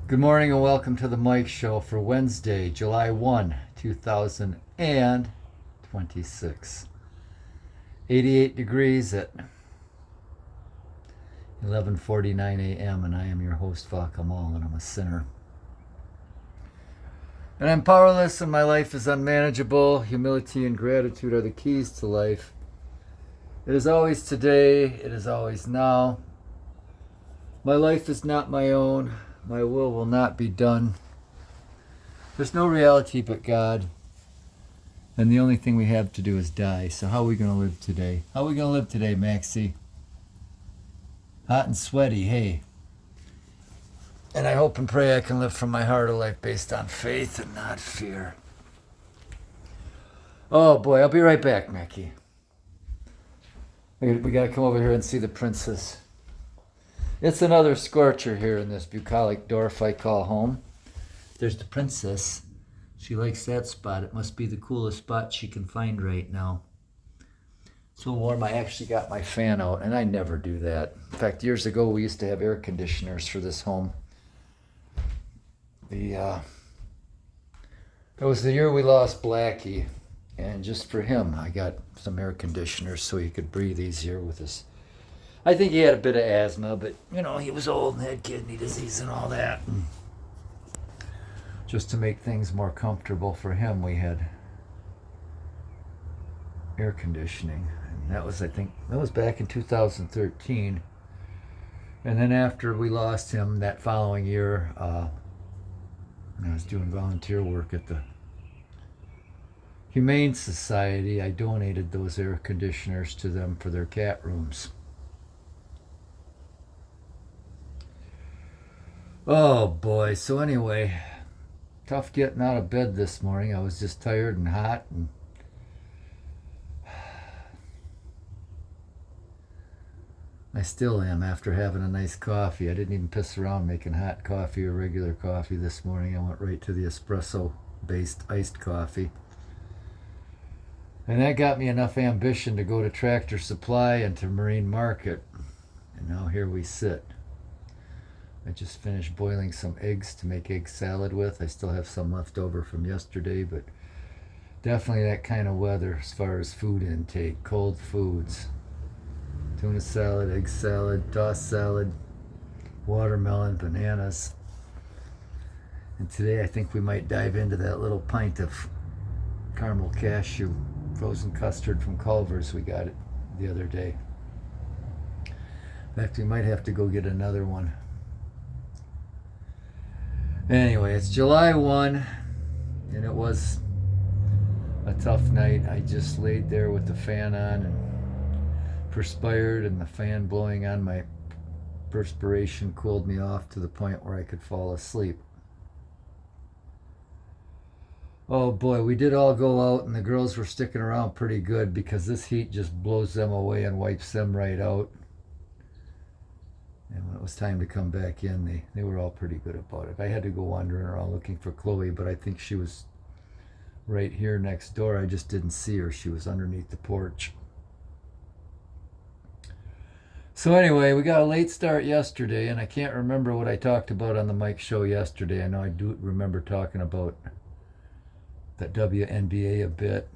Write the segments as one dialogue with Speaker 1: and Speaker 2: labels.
Speaker 1: Good morning and welcome to the Mike Show for Wednesday, July 1, 2026. 88 degrees at 11:49 a.m. and I am your host, Vakamal, and I'm a sinner. And I'm powerless and my life is unmanageable. Humility and gratitude are the keys to life. It is always today, it is always now. My life is not my own. My will not be done. There's no reality but God. And the only thing we have to do is die. So how are we going to live today? How are we going to live today, Maxie? Hot and sweaty, hey. And I hope and pray I can live from my heart a life based on faith and not fear. Oh boy, I'll be right back, Mackie. We got to come over here and see the princess. It's another scorcher here in this bucolic dwarf I call home. There's the princess. She likes that spot. It must be the coolest spot she can find right now. So warm, I actually got my fan out, and I never do that. In fact, years ago, we used to have air conditioners for this home. It was the year we lost Blackie, and just for him, I got some air conditioners so he could breathe easier with his... I think he had a bit of asthma, but, he was old and had kidney disease and all that. And just to make things more comfortable for him, we had air conditioning. And that was back in 2013. And then after we lost him that following year, I was doing volunteer work at the Humane Society. I donated those air conditioners to them for their cat rooms. Oh boy, so anyway, tough getting out of bed this morning. I was just tired and hot, and I still am after having a nice coffee. I didn't even piss around making hot coffee or regular coffee this morning. I went right to the espresso-based iced coffee. And that got me enough ambition to go to Tractor Supply and to Marine Market. And now here we sit. I just finished boiling some eggs to make egg salad with. I still have some left over from yesterday, but definitely that kind of weather as far as food intake. Cold foods. Tuna salad, egg salad, tossed salad, watermelon, bananas. And today I think we might dive into that little pint of caramel cashew frozen custard from Culver's. We got it the other day. In fact, we might have to go get another one. Anyway, it's July 1, and it was a tough night. I just laid there with the fan on and perspired, and the fan blowing on my perspiration cooled me off to the point where I could fall asleep. Oh boy, we did all go out, and the girls were sticking around pretty good because this heat just blows them away and wipes them right out. And when it was time to come back in, they were all pretty good about it. I had to go wandering around looking for Chloe, but I think she was right here next door. I just didn't see her. She was underneath the porch. So anyway, we got a late start yesterday, and I can't remember what I talked about on the Mike Show yesterday. I know I do remember talking about that WNBA a bit.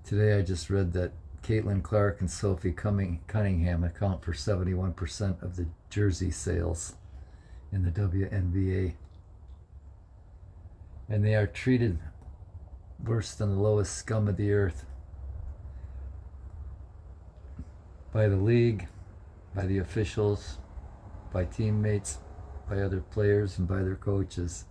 Speaker 1: Today I just read that Caitlin Clark and Sophie Cunningham account for 71% of the jersey sales in the WNBA. And they are treated worse than the lowest scum of the earth by the league, by the officials, by teammates, by other players, and by their coaches.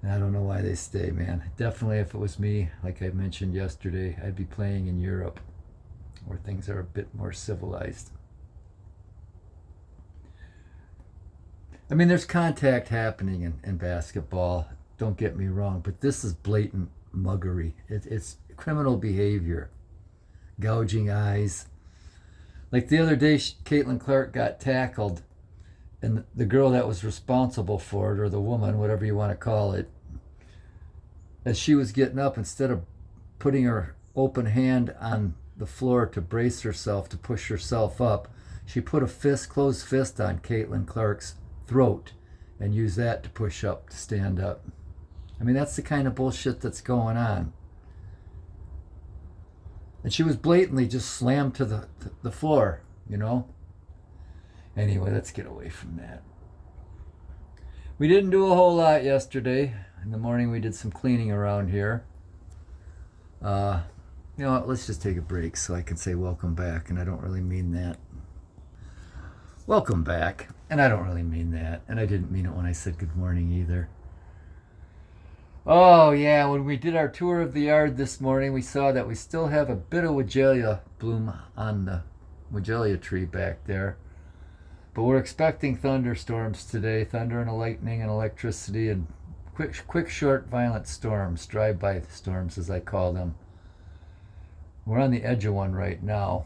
Speaker 1: And I don't know why they stay, man. Definitely, if it was me, like I mentioned yesterday, I'd be playing in Europe, where things are a bit more civilized. I mean, there's contact happening in basketball, don't get me wrong, but this is blatant muggery. It's criminal behavior, gouging eyes. Like the other day, Caitlin Clark got tackled, and the girl that was responsible for it, or the woman, whatever you want to call it, as she was getting up, instead of putting her open hand on the floor to brace herself, to push herself up, She put a closed fist on Caitlin Clark's throat and used that to push up, to stand up. I mean, that's the kind of bullshit that's going on. And she was blatantly just slammed to the floor, you know? Anyway, let's get away from that. We didn't do a whole lot yesterday. In the morning, we did some cleaning around here. You know what, let's just take a break so I can say welcome back, and I don't really mean that. Welcome back, and I don't really mean that, and I didn't mean it when I said good morning either. Oh yeah, when we did our tour of the yard this morning, we saw that we still have a bit of Weigela bloom on the Weigela tree back there. But we're expecting thunderstorms today, thunder and lightning and electricity and quick, short, violent storms, drive-by storms as I call them. We're on the edge of one right now.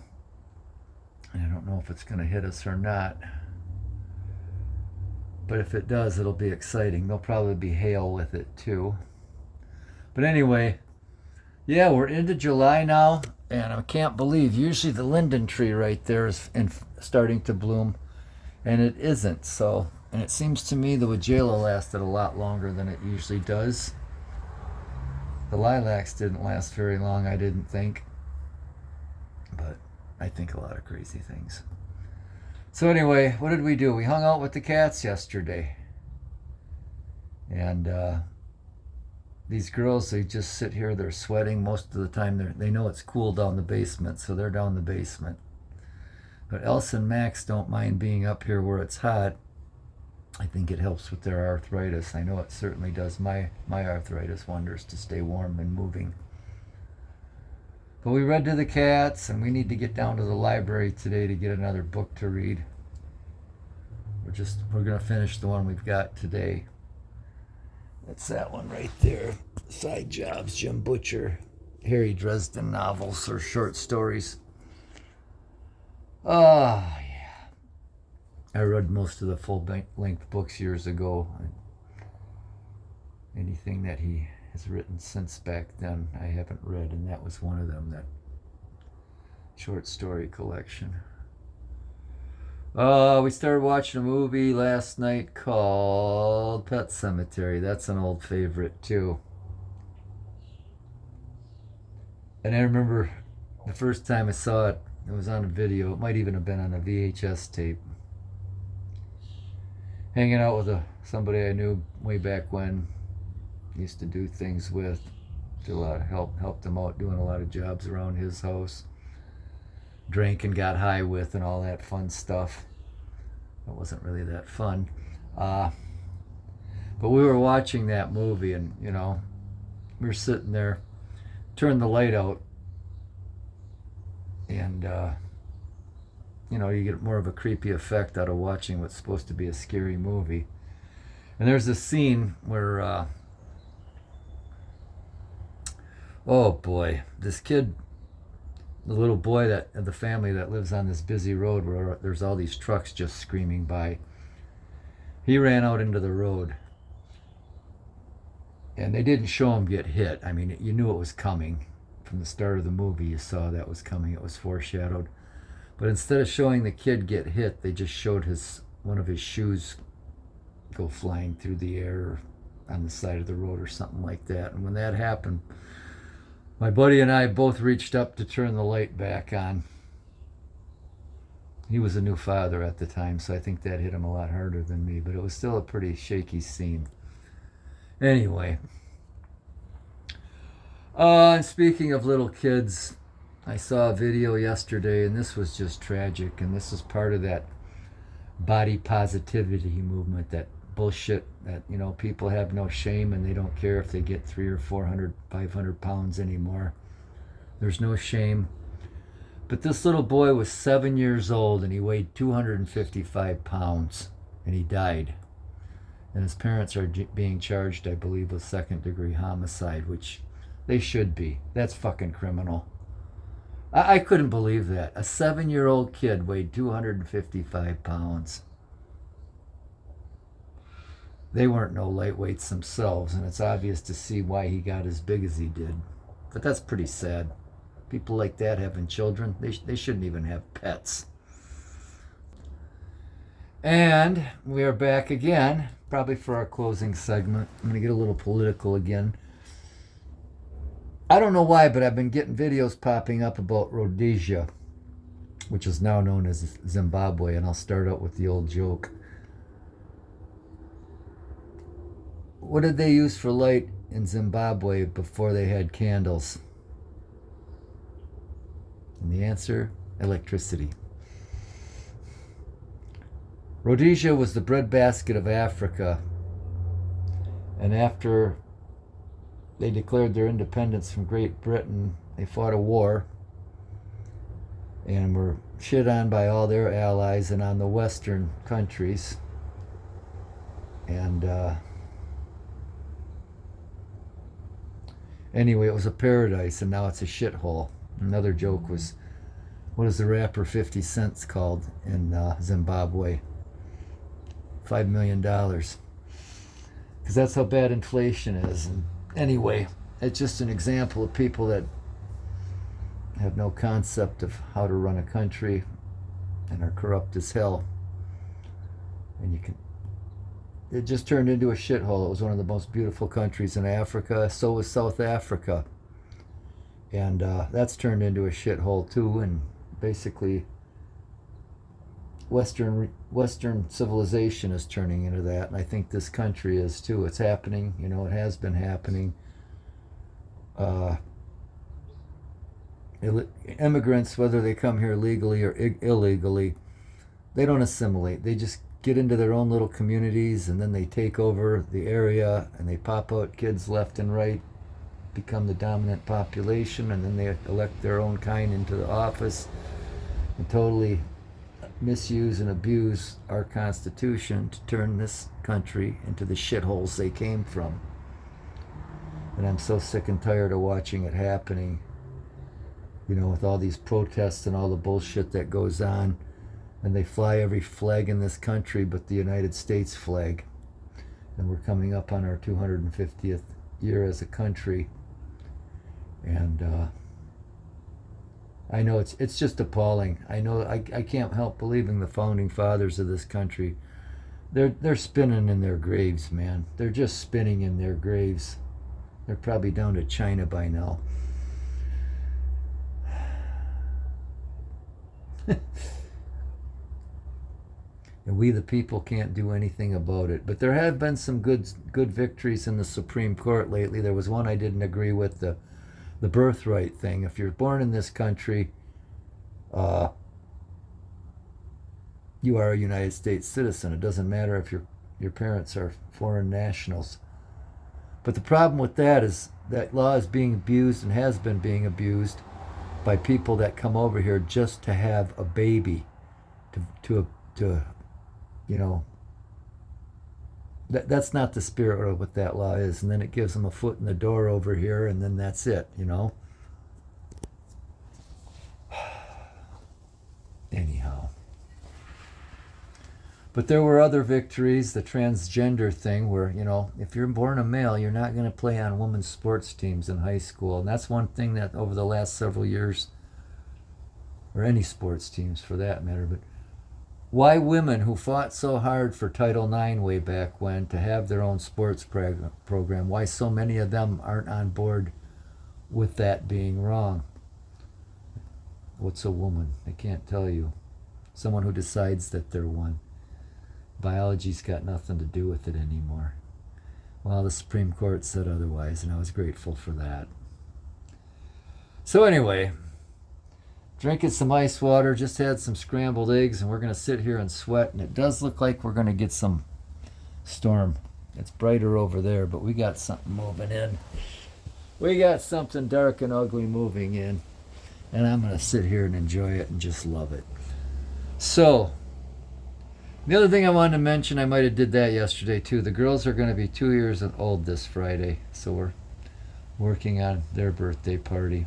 Speaker 1: And I don't know if it's going to hit us or not. But if it does, it'll be exciting. There'll probably be hail with it too. But anyway, yeah, we're into July now. And I can't believe, usually the linden tree right there is starting to bloom. And it isn't. So, and it seems to me the Weigela lasted a lot longer than it usually does. The lilacs didn't last very long, I didn't think. But I think a lot of crazy things. So anyway, what did we do? We hung out with the cats yesterday. And these girls, they just sit here, they're sweating. Most of the time, they know it's cool down the basement, so they're down the basement. But Elsa and Max don't mind being up here where it's hot. I think it helps with their arthritis. I know it certainly does my arthritis wonders to stay warm and moving. But we read to the cats, and we need to get down to the library today to get another book to read. We're going to finish the one we've got today. That's that one right there. Side Jobs, Jim Butcher, Harry Dresden novels or short stories. Oh, yeah. I read most of the full-length books years ago. Anything that he has written since back then, I haven't read, and that was one of them, that short story collection. We started watching a movie last night called Pet Sematary. That's an old favorite, too. And I remember the first time I saw it, it was on a video. It might even have been on a VHS tape. Hanging out with somebody I knew way back when. Used to do things with. Did a lot of helped him out doing a lot of jobs around his house. Drank and got high with and all that fun stuff. It wasn't really that fun. But we were watching that movie, and, you know, we were sitting there, turned the light out, and, you know, you get more of a creepy effect out of watching what's supposed to be a scary movie. And there's this scene where, oh boy, this kid, the little boy of the family that lives on this busy road where there's all these trucks just screaming by, he ran out into the road. And they didn't show him get hit. I mean, you knew it was coming. From the start of the movie, you saw that was coming. It was foreshadowed. But instead of showing the kid get hit, they just showed one of his shoes go flying through the air on the side of the road or something like that. And when that happened, my buddy and I both reached up to turn the light back on. He was a new father at the time, so I think that hit him a lot harder than me, but it was still a pretty shaky scene. Anyway. And speaking of little kids, I saw a video yesterday, and this was just tragic, and this is part of that body positivity movement, that bullshit that, you know, people have no shame and they don't care if they get 300 or 400, 500 pounds anymore. There's no shame. But this little boy was 7 years old, and he weighed 255 pounds, and he died. And his parents are being charged, I believe, with second-degree homicide, which they should be. That's fucking criminal. I couldn't believe that. A 7-year-old kid weighed 255 pounds. They weren't no lightweights themselves, and it's obvious to see why he got as big as he did. But that's pretty sad. People like that having children, they shouldn't even have pets. And we are back again, probably for our closing segment. I'm going to get a little political again. I don't know why, but I've been getting videos popping up about Rhodesia, which is now known as Zimbabwe, and I'll start out with the old joke. What did they use for light in Zimbabwe before they had candles? And the answer, electricity. Rhodesia was the breadbasket of Africa, and after they declared their independence from Great Britain, they fought a war and were shit on by all their allies and on the Western countries. And anyway, it was a paradise, and now it's a shithole. Another joke was, what is the rapper 50 Cent called in Zimbabwe? $5 million. Because that's how bad inflation is. And anyway, it's just an example of people that have no concept of how to run a country and are corrupt as hell. And it just turned into a shithole. It was one of the most beautiful countries in Africa. So was South Africa. And that's turned into a shithole too. And basically, Western civilization is turning into that, and I think this country is too. It's happening, it has been happening. Immigrants, whether they come here legally or illegally, they don't assimilate. They just get into their own little communities, and then they take over the area, and they pop out kids left and right, become the dominant population, and then they elect their own kind into the office and totally misuse and abuse our Constitution to turn this country into the shitholes they came from. And I'm so sick and tired of watching it happening, with all these protests and all the bullshit that goes on. And they fly every flag in this country but the United States flag. And we're coming up on our 250th year as a country. And I know it's just appalling. I know I can't help believing the founding fathers of this country. They're spinning in their graves, man. They're just spinning in their graves. They're probably down to China by now. And we the people can't do anything about it. But there have been some good victories in the Supreme Court lately. There was one I didn't agree with, the birthright thing. If you're born in this country, you are a United States citizen. It doesn't matter if your parents are foreign nationals. But the problem with that is that law is being abused and has been being abused by people that come over here just to have a baby, to that's not the spirit of what that law is. And then it gives them a foot in the door over here, and then that's it, Anyhow. But there were other victories, the transgender thing, where, if you're born a male, you're not going to play on women's sports teams in high school. And that's one thing that over the last several years, or any sports teams for that matter, but why women who fought so hard for Title IX way back when to have their own sports program, why so many of them aren't on board with that being wrong? What's a woman? I can't tell you. Someone who decides that they're one. Biology's got nothing to do with it anymore. Well, the Supreme Court said otherwise, and I was grateful for that. So anyway, drinking some ice water, just had some scrambled eggs, and we're going to sit here and sweat, and it does look like we're going to get some storm. It's brighter over there, but we got something moving in. We got something dark and ugly moving in, and I'm going to sit here and enjoy it and just love it. So, the other thing I wanted to mention, I might have did that yesterday too. The girls are going to be 2 years old this Friday, so we're working on their birthday party.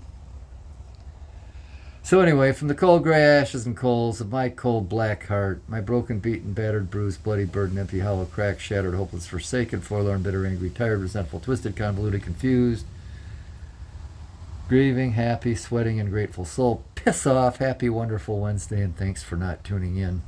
Speaker 1: So anyway, from the cold gray ashes and coals of my cold black heart, my broken, beaten, battered, bruised, bloody, burdened, empty, hollow, cracked, shattered, hopeless, forsaken, forlorn, bitter, angry, tired, resentful, twisted, convoluted, confused, grieving, happy, sweating, and grateful soul, piss off, happy, wonderful Wednesday, and thanks for not tuning in.